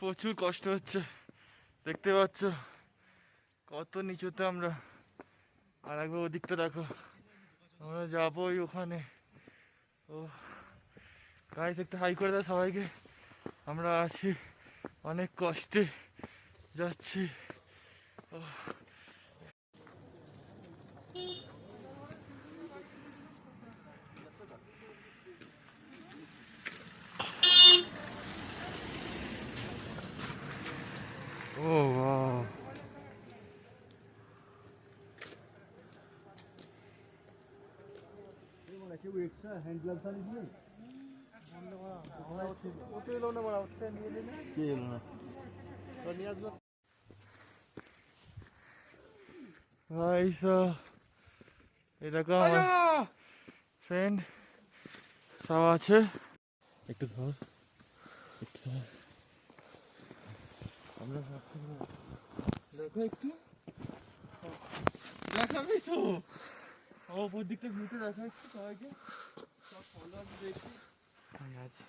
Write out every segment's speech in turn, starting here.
প্রচুর কষ্ট হচ্ছে, দেখতে পাচ্ছ কত নিচুতে আমরা। আর একবার ওদিকটা দেখো, আমরা যাবোই ওখানে। ও গাইস, একটু হাই করে দাও সবাইকে। আমরা আছি, অনেক কষ্টে যাচ্ছি। ও বাহ, এরকম আমার ফ্রেন্ড সব আছে। একটু ধর, একটু ধর, আমরা দেখো একটু দেখাবি তো, ওপর দিকটা ঘুরতে দেখা একটু সবাইকে। সব ফলো আমি দেখছি আছে।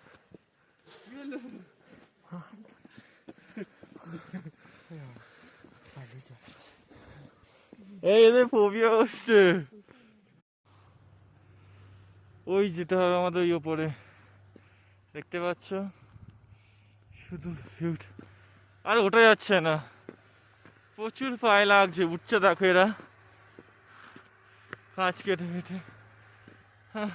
এই এদের ফোবিয়া হচ্ছে। ওই যেতে হবে আমাদের ওই ওপরে, দেখতে পাচ্ছ শুধু ভিউটা। আর ওটা যাচ্ছে না, প্রচুর পায়ে লাগছে। উঠছে দেখো এরা কাঁচ কেটে কেটে। হ্যাঁ